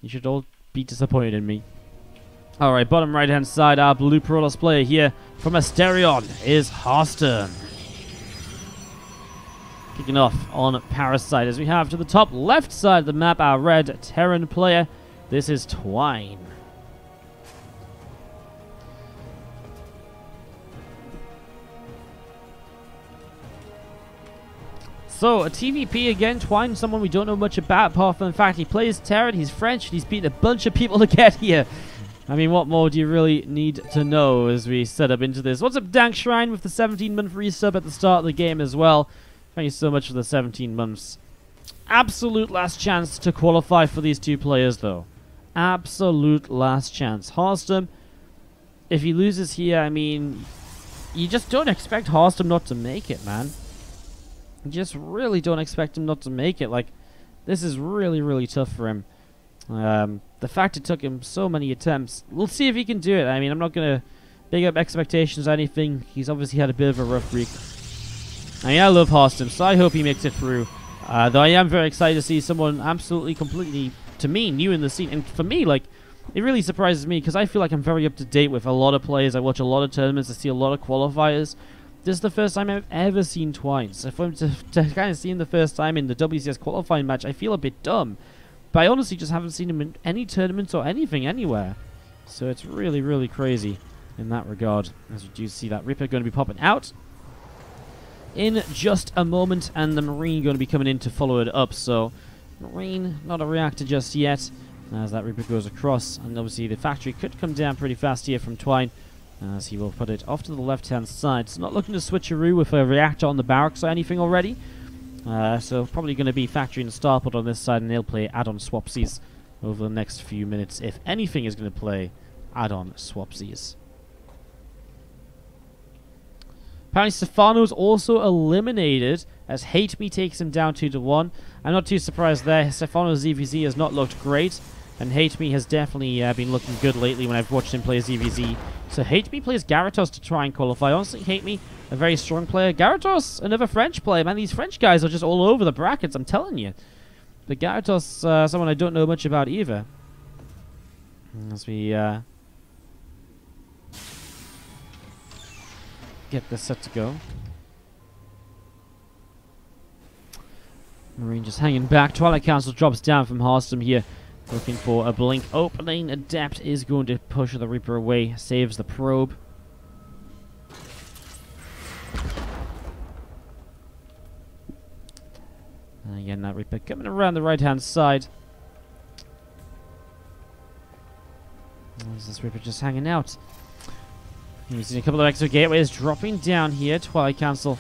You should all be disappointed in me. Alright, bottom right hand side, our blue Protoss player here from Asterion is Harstem. Kicking off on Parasite as we have to the top left side of the map our red Terran player. This is Twine. So, a TVP again, Twine, someone we don't know much about, apart from the fact he plays Terran, he's French, and he's beaten a bunch of people to get here. I mean, what more do you really need to know as we set up into this? What's up, Dank Shrine, with the 17-month resub at the start of the game as well. Thank you so much for the 17 months. Absolute last chance to qualify for these two players, though. Absolute last chance. Harstem, if he loses here, I mean, you just don't expect Harstem not to make it, man. You just really don't expect him not to make it. Like, this is really, really tough for him. The fact it took him so many attempts, we'll see if he can do it. I mean, I'm not going to big up expectations or anything. He's obviously had a bit of a rough week. I mean, I love Harstem, so I hope he makes it through. Though I am very excited to see someone absolutely, completely, to me, new in the scene. And for me, like, it really surprises me because I feel like I'm very up to date with a lot of players. I watch a lot of tournaments. I see a lot of qualifiers. This is the first time I've ever seen Twine. So for him to kind of see him the first time in the WCS qualifying match, I feel a bit dumb. But I honestly just haven't seen him in any tournaments or anything anywhere. So it's really, really crazy in that regard. As you do see that Reaper going to be popping out in just a moment, and the Marine going to be coming in to follow it up. So Marine, not a reactor just yet, as that Reaper goes across. And obviously the factory could come down pretty fast here from Twine, as he will put it off to the left-hand side. So not looking to switcheroo with a reactor on the barracks or anything already. So probably going to be factory and starport on this side, and they'll play add-on swapsies over the next few minutes. If anything is going to play add-on swapsies. Apparently Stefano's also eliminated as Hate Me takes him down 2-1. I'm not too surprised there. Stefano's ZVZ has not looked great, and Hate Me has definitely been looking good lately when I've watched him play ZVZ. So Hate Me plays Gyarados to try and qualify. Honestly, Hate Me, a very strong player. Gyarados, another French player. Man, these French guys are just all over the brackets, I'm telling you. But Gyarados, someone I don't know much about either. As we get this set to go. Marine just hanging back. Twilight Council drops down from Harstem here, looking for a blink opening. Adept is going to push the Reaper away, saves the probe. And again, that Reaper coming around the right-hand side. There's this Reaper just hanging out. Using a couple of extra gateways, dropping down here. Twilight Council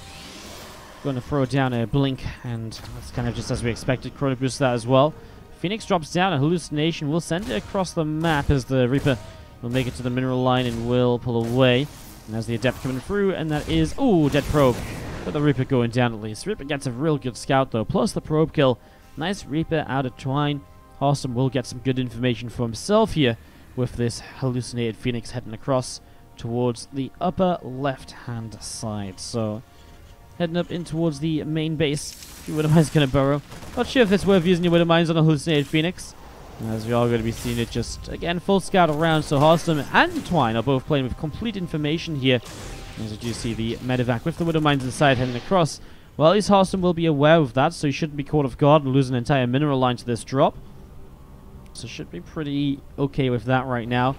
going to throw down a blink, and that's kind of just as we expected. Chrono boost that as well. Phoenix drops down, a hallucination. We'll send it across the map as the Reaper will make it to the mineral line and will pull away. And as the Adept coming through, and that is, ooh, dead probe. But the Reaper going down at least. Reaper gets a real good scout though, plus the probe kill. Nice Reaper out of Twine. Harstem will get some good information for himself here with this hallucinated Phoenix heading across towards the upper left-hand side. So, heading up in towards the main base. Your Widowmine's going to burrow. Not sure if it's worth using your Widowmines on a hallucinated Phoenix, as we are going to be seeing it just, again, full scout around. So Harstem and Twine are both playing with complete information here. As you do see the medevac with the Widowmines inside heading across. Well, at least Harstem will be aware of that, so he shouldn't be caught off guard and lose an entire mineral line to this drop. So should be pretty okay with that right now,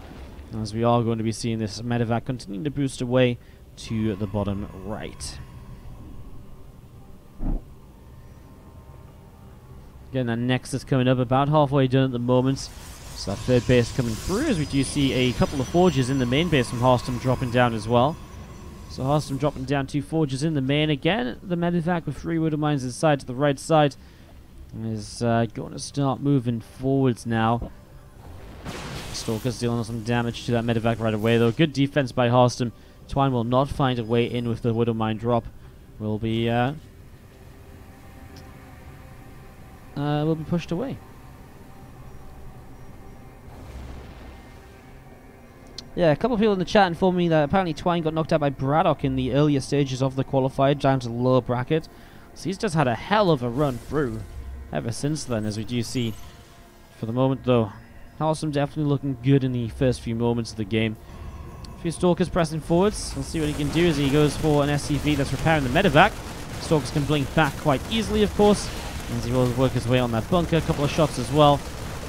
as we are going to be seeing this medevac continuing to boost away to the bottom right. Again, that Nexus coming up, about halfway done at the moment. So that third base coming through, as we do see a couple of forges in the main base from Harstem dropping down as well. So Harstem dropping down 2 forges in the main. Again, the medevac with 3 Widowmines inside to the right side is going to start moving forwards now. Stalker's dealing some damage to that medevac right away, though. Good defense by Harstem. Twine will not find a way in with the Widowmine drop. Will be pushed away. Yeah, a couple of people in the chat informed me that apparently Twine got knocked out by Braddock in the earlier stages of the qualifier, down to the lower bracket. So he's just had a hell of a run through ever since then, as we do see. For the moment, though, Harstem definitely looking good in the first few moments of the game. A few Stalkers pressing forwards. We'll see what he can do as he goes for an SCV that's repairing the medevac. Stalkers can blink back quite easily, of course, as he will work his way on that bunker. A couple of shots as well.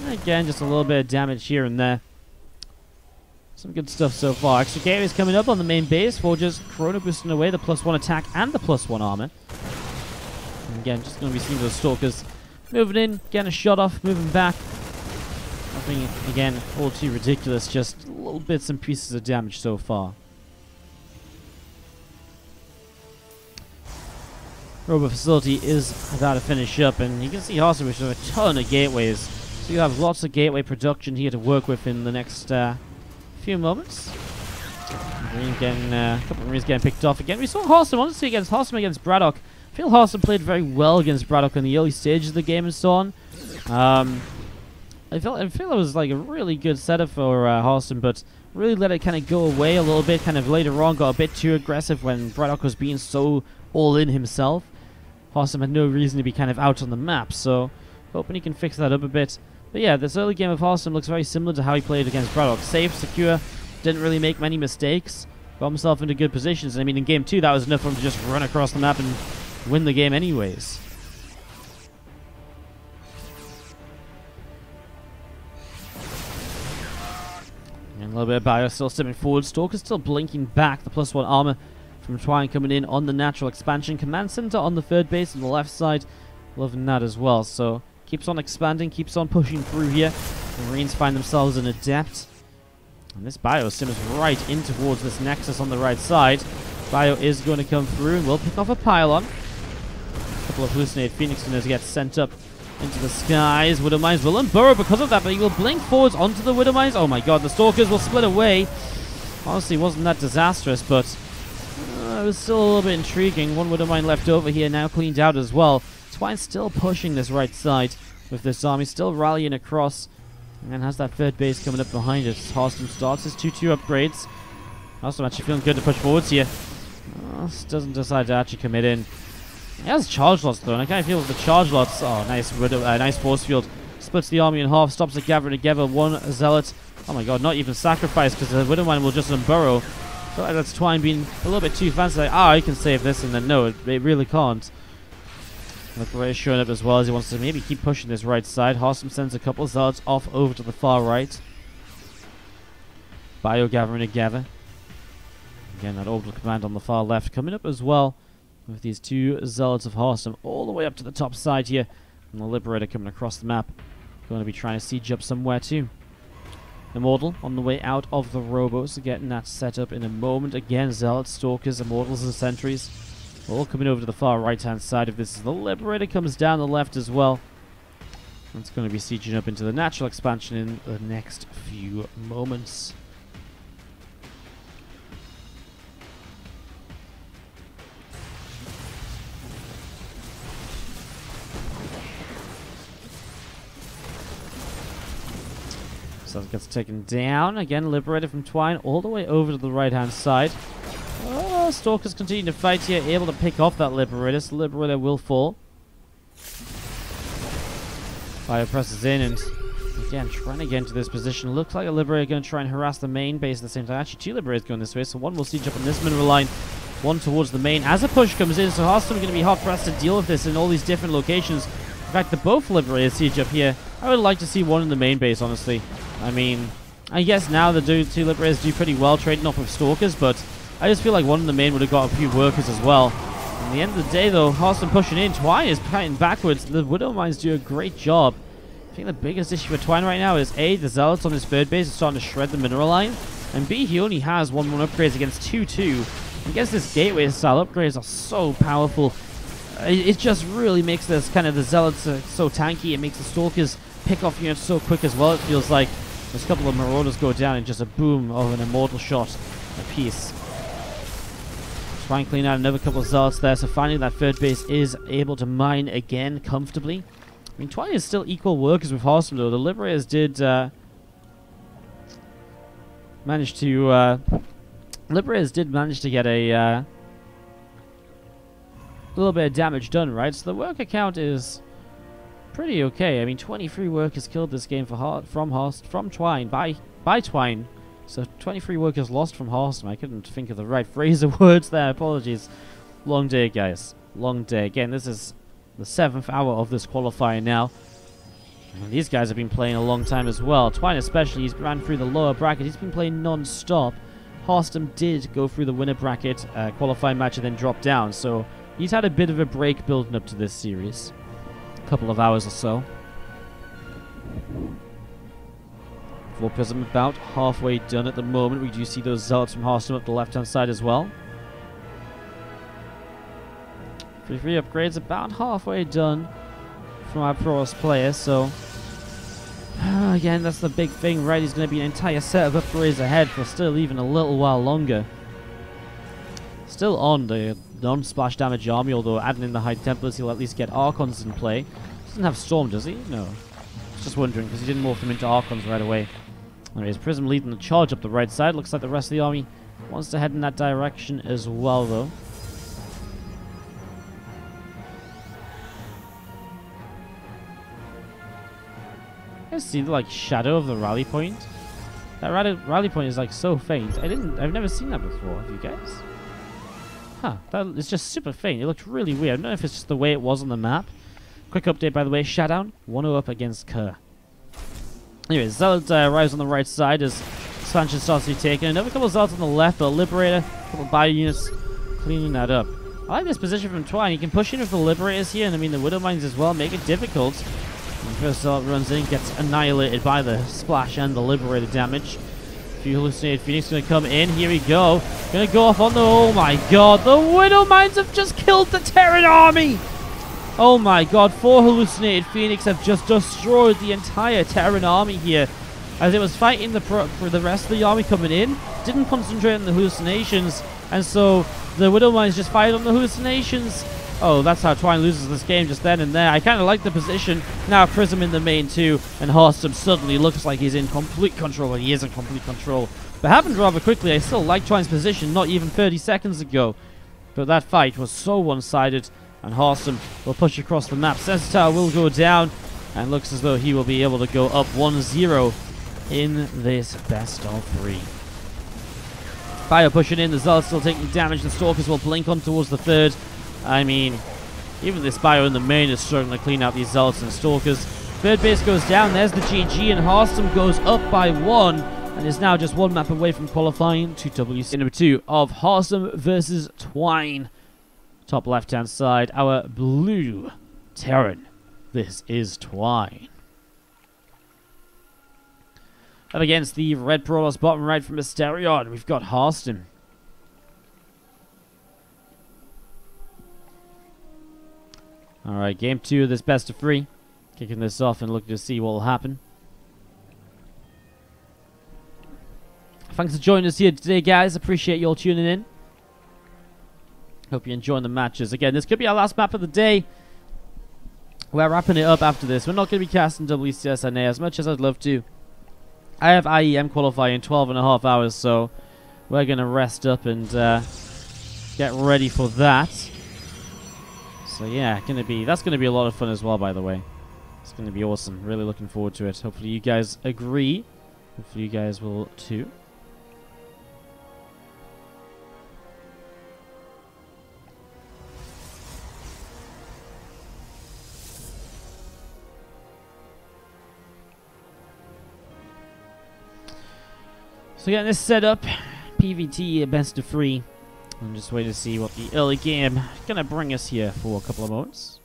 And again, just a little bit of damage here and there. Some good stuff so far. Extra gateways coming up on the main base. Forgers chrono boosting away the +1 attack and the +1 armor. And again, just going to be seeing those Stalkers moving in, getting a shot off, moving back. Nothing, again, all too ridiculous. Just little bits and pieces of damage so far. Robo facility is about to finish up, and you can see Harstem with a ton of gateways. So you have lots of gateway production here to work with in the next few moments. A couple of Marines getting picked off again. We saw Harstem, honestly, against Harstem against Braddock. I feel Harstem played very well against Braddock in the early stages of the game and so on. I feel it was like a really good setup for Harstem, but really let it kind of go away a little bit. Kind of later on got a bit too aggressive when Braddock was being so all in himself. Harstem had no reason to be kind of out on the map, so hoping he can fix that up a bit. But yeah, this early game of Harstem looks very similar to how he played against Braddock. Safe, secure, didn't really make many mistakes, got himself into good positions. I mean, in game 2, that was enough for him to just run across the map and win the game anyways. And a little bit of bio still stepping forward. Stalker's still blinking back. The +1 armor from Twine coming in on the natural expansion. Command center on the third base on the left side. Loving that as well. So keeps on expanding, keeps on pushing through here. The Marines find themselves in a depth. And this bio simmers right in towards this nexus on the right side. Bio is going to come through and will pick off a pylon. A couple of hallucinated Phoenix Winners get sent up into the skies. Widow Mines will unburrow because of that, but he will blink forwards onto the Widow Mines. Oh my god, the Stalkers will split away. Honestly, wasn't that disastrous, but it was still a little bit intriguing. One Widow Mine left over here, now cleaned out as well. Twine still pushing this right side with this army, still rallying across, and has that third base coming up behind it. Harstem starts his 2-2 upgrades. Harstem actually feeling good to push forwards here. Doesn't decide to actually commit in. He has charge lots though, and I kind of feel the charge lots. Oh, nice force field. Splits the army in half, stops it gathering together. One zealot. Oh my god, not even sacrificed because the Widow Mine will just unburrow. I feel like that's Twine being a little bit too fancy. Like, I can save this, and then no, it really can't. Liberator showing up as well as he wants to maybe keep pushing this right side. Harstem sends a couple of zealots off over to the far right. Bio gathering together. Again, that orbital command on the far left coming up as well, with these two zealots of Harstem all the way up to the top side here. And the Liberator coming across the map. Going to be trying to siege up somewhere too. Immortal on the way out of the Robos. Getting that set up in a moment. Again, Zealots, Stalkers, Immortals and Sentries. All coming over to the far right-hand side of this. The Liberator comes down the left as well. It's going to be sieging up into the natural expansion in the next few moments. So it gets taken down. Again, liberated from Twine all the way over to the right-hand side. Oh, Stalkers continue to fight here, able to pick off that Liberator. So Liberator will fall. Fire presses in and again, trying to get into this position. Looks like a Liberator going to try and harass the main base at the same time. Actually, two Liberators going this way, so one will siege up on this mineral line, one towards the main. As a push comes in, so Harstem are going to be hard-pressed to deal with this in all these different locations. In fact, the both Liberators siege up here. I would like to see one in the main base, honestly. I mean, I guess now the two Liberators do pretty well trading off with Stalkers, but I just feel like one in the main would have got a few workers as well. At the end of the day, though, Harstem pushing in. Twine is fighting backwards. The Widow Mines do a great job. I think the biggest issue for Twine right now is A, the Zealots on his third base are starting to shred the mineral line, and B, he only has 1-1 upgrades against 2-2. I guess this gateway style upgrades are so powerful. It just really makes this kind of the Zealots so tanky. It makes the Stalkers pick off units so quick as well. It feels like there's a couple of Marauders go down in just a boom of an Immortal shot apiece. Try and clean out another couple of Zealots there, so finding that third base is able to mine again comfortably. I mean, Twine is still equal workers with Harstem though. The Liberators did manage to get a little bit of damage done, right? So the worker count is pretty okay. I mean, 23 workers killed this game from Twine by Twine. So 23 workers lost from Harstem. I couldn't think of the right phrase or words there. Apologies. Long day, guys. Long day. Again, this is the 7th hour of this qualifier now. And these guys have been playing a long time as well. Twine especially, he's ran through the lower bracket. He's been playing non-stop. Harstem did go through the winner bracket qualifying match and then drop down. So he's had a bit of a break building up to this series. A couple of hours or so. For Prism about halfway done at the moment. We do see those zealots from Harstem up the left-hand side as well. 3 upgrades about halfway done from our Proros player, so again, that's the big thing, right? He's going to be an entire set of upgrades ahead for still even a little while longer. Still on the non-splash damage army, although adding in the High Templars, he'll at least get Archons in play. Doesn't have Storm, does he? No. Just wondering, because he didn't morph them into Archons right away. Anyways, Prism leading the charge up the right side. Looks like the rest of the army wants to head in that direction as well, though. You guys see the like shadow of the rally point? That rally point is like so faint. I've never seen that before. Have you guys? Huh? It's just super faint. It looked really weird. I don't know if it's just the way it was on the map. Quick update, by the way. Shutdown 1-0 up against Kerr. Anyways, Zealot arrives on the right side as expansion starts to be taken. Another couple of Zealots on the left, but Liberator, a couple of bio units cleaning that up. I like this position from Twine. He can push in with the Liberators here, and I mean the Widow Mines as well, make it difficult. When first Zealot runs in, gets annihilated by the splash and the Liberator damage. Few hallucinated Phoenix going to come in. Here we go. Going to go off on the... Oh my god, the Widow Mines have just killed the Terran army! Oh my god, 4 hallucinated Phoenix have just destroyed the entire Terran army here. As it was fighting for the rest of the army coming in, didn't concentrate on the hallucinations, and so the Widow Mines just fired on the hallucinations. Oh, that's how Twine loses this game just then and there. I kind of like the position. Now Prism in the main too, and Harstem suddenly looks like he's in complete control, and he is in complete control. But happened rather quickly. I still like Twine's position, not even 30 seconds ago. But that fight was so one-sided. And Harstem will push across the map. Sensor will go down. And looks as though he will be able to go up 1-0 in this best of 3. Fire pushing in. The Zealots still taking damage. The Stalkers will blink on towards the third. I mean, even this bio in the main is struggling to clean out these Zealots and Stalkers. Third base goes down. There's the GG. And Harstem goes up by 1. And is now just 1 map away from qualifying to WCS. Number 2 of Harstem versus Twine. Top left-hand side, our blue Terran. This is Twine. Up against the red Protoss bottom right from Asterion, we've got Harstem. Alright, game 2 of this best of 3. Kicking this off and looking to see what will happen. Thanks for joining us here today, guys. Appreciate you all tuning in. Hope you're enjoying the matches. Again, this could be our last map of the day. We're wrapping it up after this. We're not going to be casting WCS NA as much as I'd love to. I have IEM qualifying in 12.5 hours, so we're going to rest up and get ready for that. So yeah, that's going to be a lot of fun as well, by the way. It's going to be awesome. Really looking forward to it. Hopefully you guys agree. Hopefully you guys will too. So getting this set up, PvT best of 3. I'm just waiting to see what the early game is going to bring us here for a couple of moments.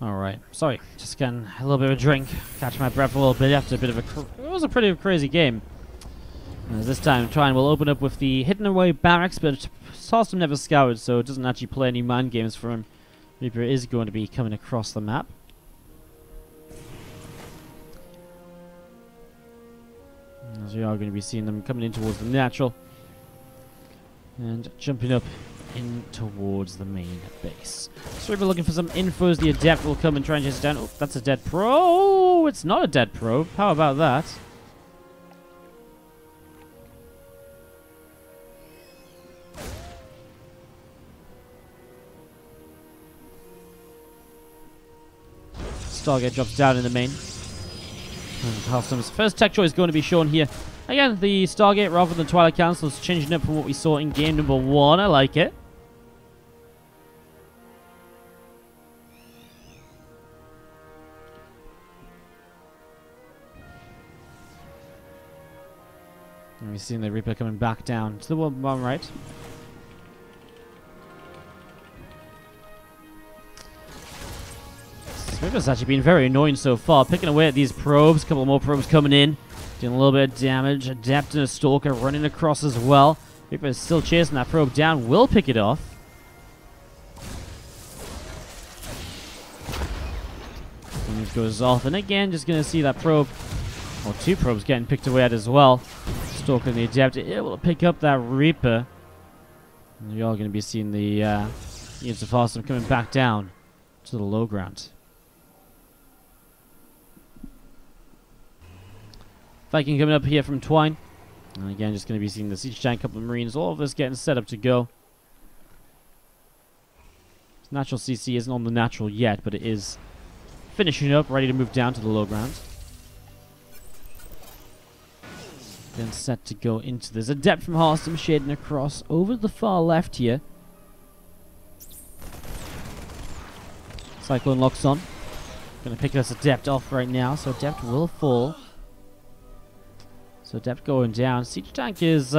Alright, sorry, just getting a little bit of a drink, catch my breath a little bit after a bit of it was a pretty crazy game. As this time, Twine will open up with the hidden away barracks, but Harstem never scoured, so it doesn't actually play any mind games for him. Reaper is going to be coming across the map. As we are going to be seeing them coming in towards the natural. And jumping up in towards the main base. So we're looking for some info as the Adept will come and try and chase it down. Oh, that's a dead probe. It's not a dead probe. How about that? Stargate drops down in the main. And Harstem's first tech choice is going to be shown here. Again, the Stargate rather than Twilight Council is changing up from what we saw in game number 1. I like it. And we've seen the Reaper coming back down to the one right. Reaper's actually been very annoying so far, picking away at these probes. A couple more probes coming in, doing a little bit of damage. Adept and a Stalker running across as well. Reaper is still chasing that probe down, will pick it off. And it goes off, and again, just going to see that probe, or 2 probes getting picked away at as well. Stalker and the Adept able to pick up that Reaper. And you're all going to be seeing the units of Harstem coming back down to the low ground. Viking coming up here from Twine. And again, just going to be seeing the Siege Tank, couple of Marines, all of this getting set up to go. Natural CC isn't on the natural yet, but it is finishing up, ready to move down to the low ground. Then set to go into this. Adept from Harstem shading across over the far left here. Cyclone locks on. Going to pick this Adept off right now, so Adept will fall. So Adept going down. Siege Tank is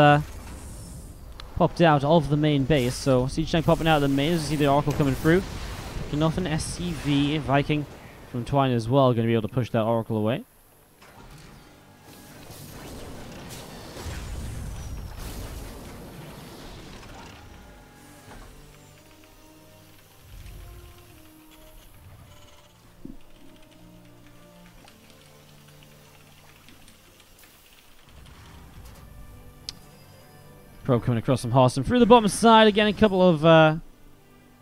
popped out of the main base. So Siege Tank popping out of the main as you see the Oracle coming through. Picking off an SCV. Viking from Twine as well. Going to be able to push that Oracle away. Probe coming across from Harstem through the bottom side. Again, a couple of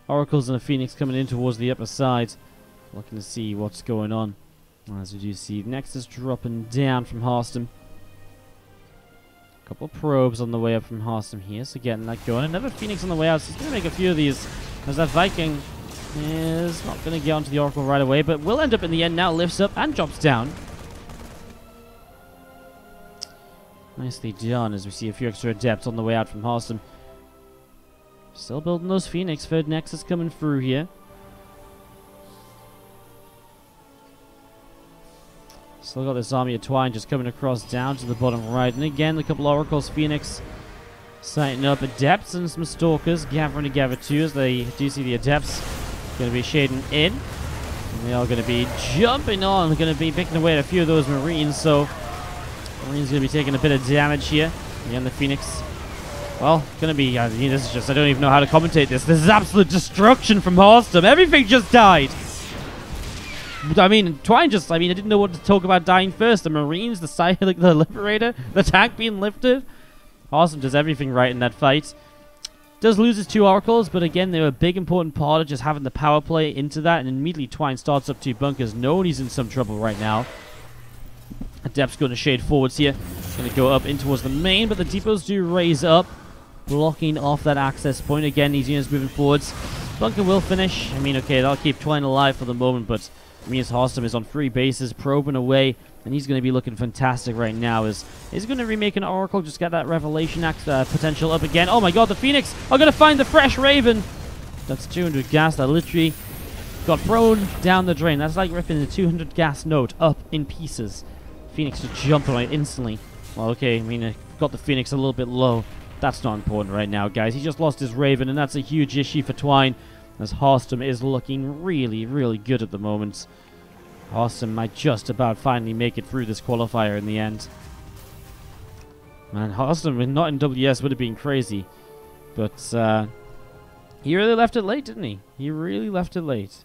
Oracles and a Phoenix coming in towards the upper side. Looking to see what's going on. As we do see, Nexus dropping down from Harstem. A couple of probes on the way up from Harstem here. So getting that going. Another Phoenix on the way out. So he's going to make a few of these. As that Viking is not going to get onto the Oracle right away. But will end up in the end now. Lifts up and drops down. Nicely done as we see a few extra Adepts on the way out from Harstem. Still building those Phoenix. Third Nexus coming through here. Still got this army of Twine just coming across down to the bottom right. And again, a couple Oracles, Phoenix sighting up Adepts and some Stalkers gathering together too as they do see the Adepts going to be shading in. And they are going to be jumping on. They're going to be picking away at a few of those Marines. So Marine's going to be taking a bit of damage here. Again, the Phoenix. Well, going to be... I mean, this is just... I don't even know how to commentate this. This is absolute destruction from Harstem. Everything just died. I mean, Twine just... I mean, I didn't know what to talk about dying first. The Marines, the side, like the Liberator, the tank being lifted. Harstem does everything right in that fight. Does lose his 2 Oracles, but again, they're a big important part of just having the power play into that. And immediately Twine starts up 2 bunkers, knowing he's in some trouble right now. Adept's going to shade forwards here. Going to go up in towards the main, but the depots do raise up, blocking off that access point. Again, these units moving forwards. Bunker will finish. I mean, okay, that'll keep Twine alive for the moment, but it means Harstem is on 3 bases, probing away, and he's going to be looking fantastic right now. He's going to remake an Oracle, just get that Revelation potential up again. Oh my god, the Phoenix are going to find the fresh Raven. That's 200 gas. That literally got thrown down the drain. That's like ripping the 200 gas note up in pieces. Phoenix just jumped on it instantly. Well, okay, I mean, I got the Phoenix a little bit low. That's not important right now, guys. He just lost his Raven, and that's a huge issue for Twine, as Harstem is looking really, really good at the moment. Harstem might just about finally make it through this qualifier in the end. Man, Harstem not in WS would have been crazy. But he really left it late, didn't he? He really left it late.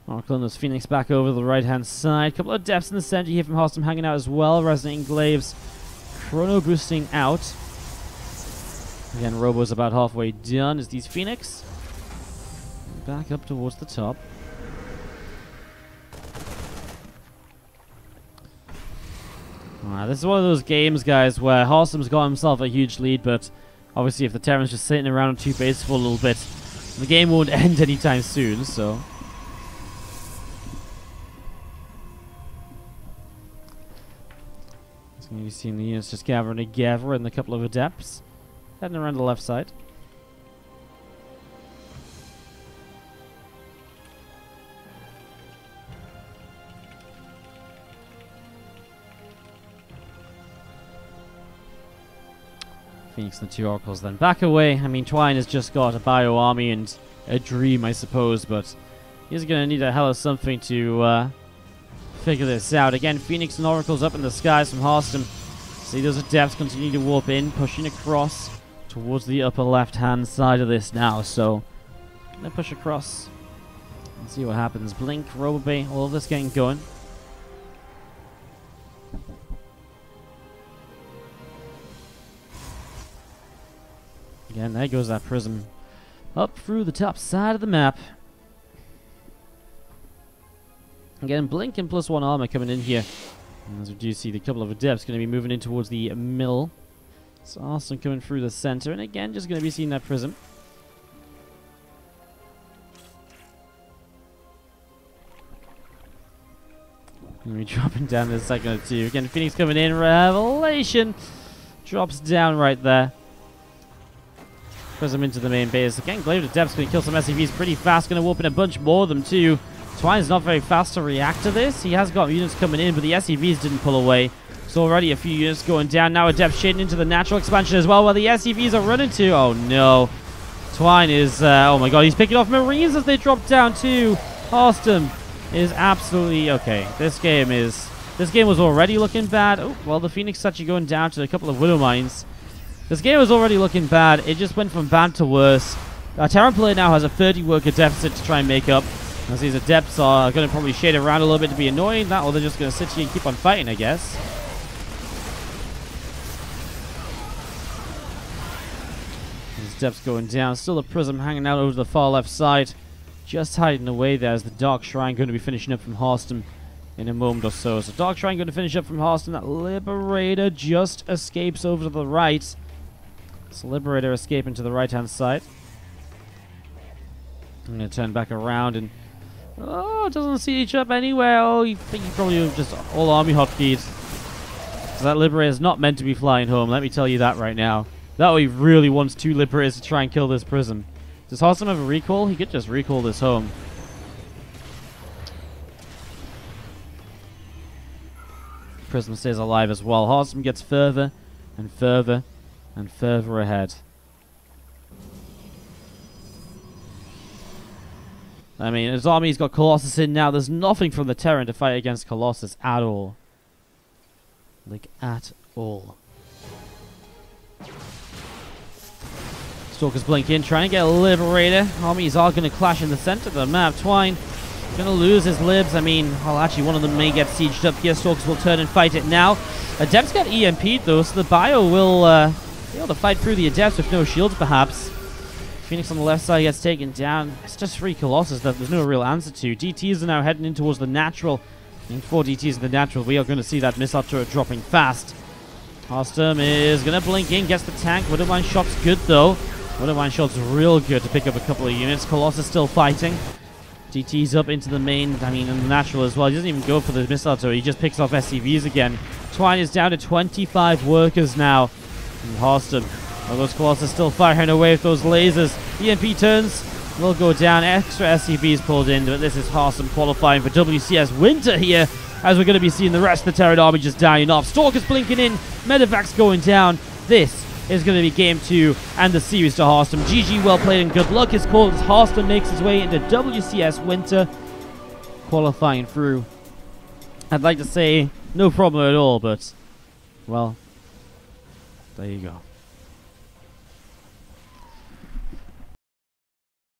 Oracle and those Phoenix back over the right-hand side. Couple of depths in the center here from Harstem hanging out as well. Resonating Glaives chrono boosting out. Again, Robo's about halfway done as these Phoenix back up towards the top. This is one of those games, guys, where Harstem's got himself a huge lead, but obviously if the Terran's just sitting around on 2 bases for a little bit, the game won't end anytime soon, so... You've seen the units just gathering together and a couple of adepts heading around the left side. Phoenix and the 2 Oracles then back away. I mean, Twine has just got a bio army and a dream, I suppose, but he's going to need a hell of something to figure this out. Again, Phoenix and Oracles up in the skies from Harstem. See those adepts continue to warp in, pushing across towards the upper left-hand side of this now. So, gonna push across and see what happens. Blink, Robobay, all of this getting going. Again, there goes that prism up through the top side of the map. Again, Blink and +1 armor coming in here. And as we do see the couple of adepts going to be moving in towards the middle. So Harstem coming through the center. And again, just going to be seeing that prism. Going to be dropping down in a second or two. Again, Phoenix coming in. Revelation drops down right there. Prism into the main base. Again, Glaive Adepts going to kill some SCVs pretty fast. Going to warp in a bunch more of them too. Twine's not very fast to react to this. He has got units coming in, but the SCVs didn't pull away. So already a few units going down. Now Adept shading into the natural expansion as well, where the SCVs are running to. Oh no. Twine is, oh my god, he's picking off Marines as they drop down too. Harstem is absolutely, okay. This game was already looking bad. Oh, well, the Phoenix actually going down to a couple of Widow Mines. This game was already looking bad. It just went from bad to worse. Terran player now has a 30 worker deficit to try and make up. As these adepts are going to probably shade around a little bit to be annoying, that, or they're just going to sit here and keep on fighting, I guess. These adepts going down. Still a prism hanging out over the far left side. Just hiding away there as the Dark Shrine going to be finishing up from Harstem in a moment or so. So Dark Shrine going to finish up from Harstem. That Liberator just escapes over to the right. So Liberator escaping to the right-hand side. I'm going to turn back around and... Oh, doesn't see each up anywhere. Oh, you think he probably just all army hotkeys. So that Liberator is not meant to be flying home, let me tell you that right now. That way he really wants 2 Liberators to try and kill this prism. Does Harstem have a recall? He could just recall this home. Prism stays alive as well. Harstem gets further and further and further ahead. I mean, his army's got Colossus in now. There's nothing from the Terran to fight against Colossus at all. Like, at all. Stalkers blink in, trying to get a Liberator. Armies are going to clash in the center of the map. Twine going to lose his libs. I mean, well, actually, one of them may get sieged up here. Stalkers will turn and fight it now. Adepts got EMP'd, though, so the Bio will be able to fight through the Adepts with no shields, perhaps. Phoenix on the left side gets taken down. It's just 3 Colossus that there's no real answer to. DTs are now heading in towards the natural. And 4 DTs in the natural. We are going to see that missile turret dropping fast. Harstem is going to blink in, gets the tank. Widowmine shot's good, though. Widowmine shot's real good to pick up a couple of units. Colossus still fighting. DT's up into the main, I mean, in the natural as well. He doesn't even go for the missile turret. He just picks off SCVs again. Twine is down to 25 workers now. And Harstem. Well, those Colossus still firing away with those lasers. EMP turns will go down. Extra SCVs pulled in, but this is Harstem qualifying for WCS Winter here, as we're going to be seeing the rest of the Terran army just dying off. Stalkers blinking in. Medevacs going down. This is going to be game 2 and the series to Harstem. GG, well played, and good luck is called as Harstem makes his way into WCS Winter, qualifying through. I'd like to say no problem at all, but, well, there you go.